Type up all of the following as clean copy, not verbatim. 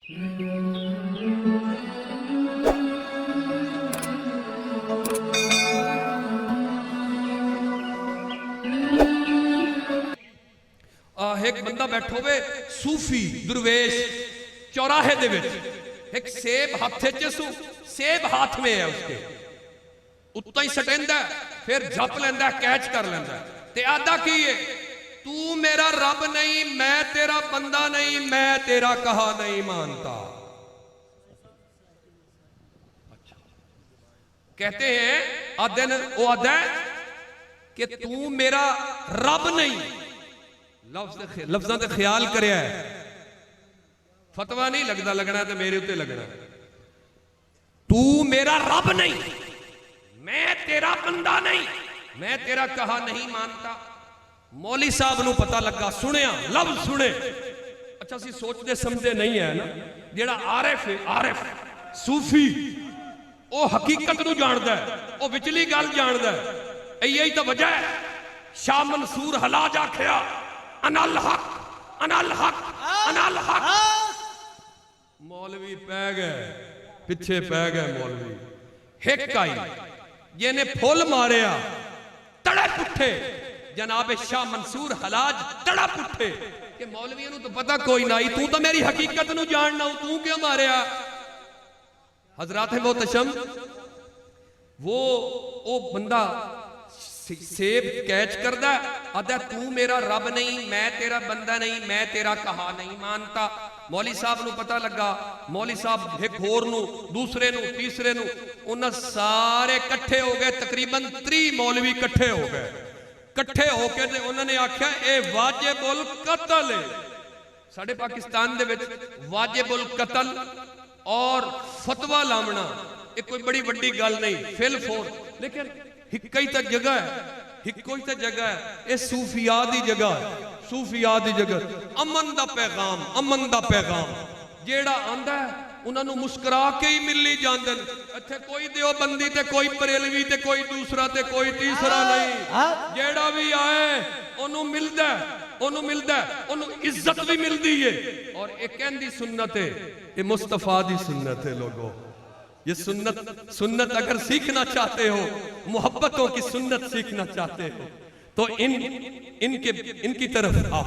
एक बंदा बैठो वे सूफी दुर्वेश चौराहे दे विच, एक सेब हाथे च सेब हाथ में है उसके, उत्ता ही सटेंदा फिर झप लेंदा कैच कर लेंदा ते आदा की है, तू मेरा रब नहीं, मैं तेरा बंदा नहीं, मैं तेरा कहा नहीं मानता। अच्छा कहते हैं आदे वो आदा कि तू मेरा रब नहीं, लफ्ज़ां ते ख्याल करिया है, फतवा नहीं लगता लगना तो मेरे उत्ते लगना। तू मेरा रब नहीं, मैं तेरा बंदा नहीं, मैं तेरा कहा नहीं मानता। मौली साहब नूं पता लगा, सुनिया लफ्ज़ सुने। अच्छा सी सोचते समझते नहीं है ना, जेड़ा आरिफ है, आरिफ सूफी वो हकीकत नूं जानदा है, वो विचली गल जानदा है। यही तो वजह है शाह मंसूर हलाज आखिया अनल हक अनल हक अनल हक। मौलवी पै गए पिछे पै गए, मौलवी हिक आई जिन्हें फुल मारिया तड़े पुठे, जनाब शाह मंसूर हलाज तड़ा पुठे कि मौलवियों नूं तो पता कोई ना, तू तो मेरी हकीकत नूं जानना, तू क्यों मारिया। हजरात मोहतरम वो बंदा सेब कैच करदा, आदा तू मेरा रब नहीं, मैं तेरा बंदा नहीं, मैं तेरा कहा नहीं मानता। मौली साहब नूं पता लगा, मौली साहब एक होर नूं, दूसरे नूं, तीसरे नूं, उन्हां सारे इकट्ठे हो गए, तकरीबन 30 मौलवी इकट्ठे हो गए। इकट्ठे होकर ते उन्होंने आख्या ए वाजिबुल कतल है। साडे पाकिस्तान दे विच वाजिबुल कतल और फतवा लावना ये कोई बड़ी वड्डी गल नहीं, फिल फोर, लेकिन हिक्का ही तो जगह है, हिक्को ही तो जगह है, ये सूफिया दी जगह है, सूफिया दी जगह। अमन दा पैगाम, अमन दा पैगाम जेड़ा आंदा है उन्होंने मुस्कुरा के ही मिली जाते हैं। इत्थे कोई देवबंदी ते कोई बरेलवी ते कोई दूसरा ते कोई तीसरा नहीं, जेड़ा भी आए ओनू मिलदा है, ओनू मिलदा है, ओनू इज्जत भी मिलती है। और एक कहंदी सुन्नत है, ये मुस्तफा दी सुन्नत है। लोगों ये सुन्नत अगर सीखना चाहते हो, मोहब्बतों की सुन्नत सीखना चाहते हो तो इनकी तरफ आओ।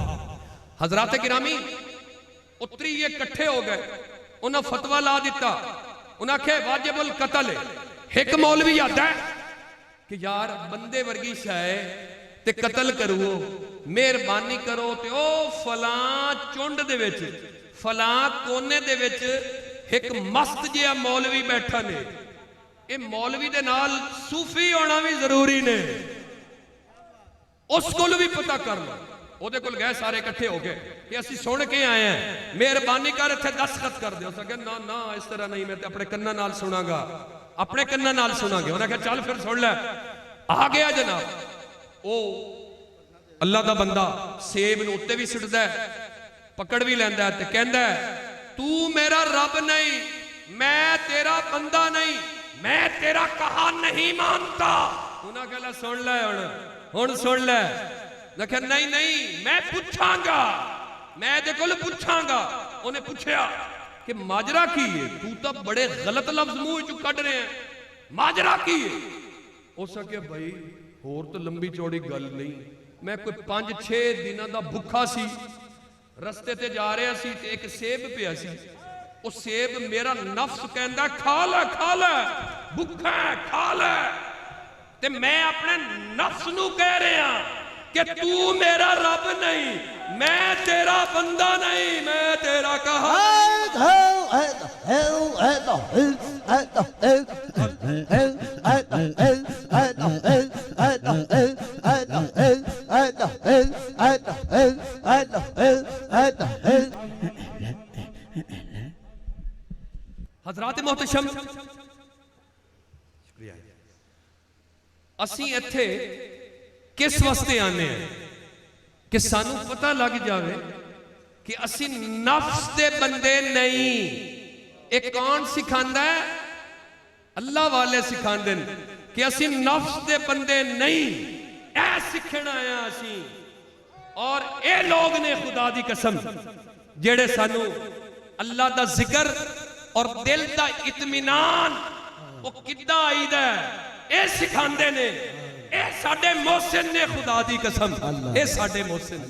हजरात गिरामी उतरी ये इकट्ठे हो गए, उन्हें फतवा ला दिता, उन्हें आखे वाजिबुल कतल है। एक मौलवी आता है कि यार बंदे वर्गी शाय ते कतल करो, मेहरबानी करो ते ओ फलां चुंड दे विच, फलां कोने दे विच एक मस्त जिहा मौलवी बैठा ने, ये मौलवी दे नाल सूफी होना भी जरूरी ने, उस कोल भी पता कर लो। ओदे कोल गए सारे इकट्ठे हो गए कि असीं सुन के आए हैं, मेहरबानी कर इत्थे दस्तखत कर दिओ। सके ना ना इस तरह नहीं, मैं तो अपने कन्ना नाल सुनागा, अपने कन्ना नाल सुनांगे। उन्हें कहा चल फिर सुन ले। आ गया जनाब ओ अल्लाह दा बंदा सेब नूं उत्ते भी सिटदा है, पकड़ भी लैंदा है ते कहंदा है तू मेरा रब नहीं, मैं तेरा बंदा नहीं, मैं तेरा कहा नहीं मानता। उन्हें कहला सुन ले हुण सुन ले। लेकिन नहीं नहीं मैं पूछांगा, मैं दे कोल पूछांगा। उन्हें पूछया कि माजरा की है, तू तो बड़े गलत लफ्ज मुंह चो कढ रहे हैं, माजरा की है। हो सके भाई होर तो लंबी चौड़ी गल नहीं, मैं कोई 5-6 दिनों का भुखा सी, रस्ते ते जा रहा सी ते एक सेब पिया सी, वो सेब मेरा नफ्स कहंदा खा ले खा ले, भुखा है खा ले, ते मैं अपने नफ्स नू कह रहा कि तू मेरा रब नहीं, मैं तेरा बंदा नहीं, मैं तेरा कहा हजरात मोहतरम शुक्रिया। असी इत्थे किस वास्ते आने हैं कि सानू पता लग जाए कि असी नफ्स दे बंदे नहीं। एक कौन सिखांदा है? अल्लाह वाले सिखांदे कि असी नफ्स दे बंदे नहीं, ऐ सीखना आया असी। और ये लोग ने खुदा दी कसम जेड़े सानू अल्लाह दा जिक्र और दिल दा इत्मीनान वो किद्दां आईदा ए सिखांदे ने। ए साडे मोहसिन ने, खुदा दी कसम ए साडे मोहसिन।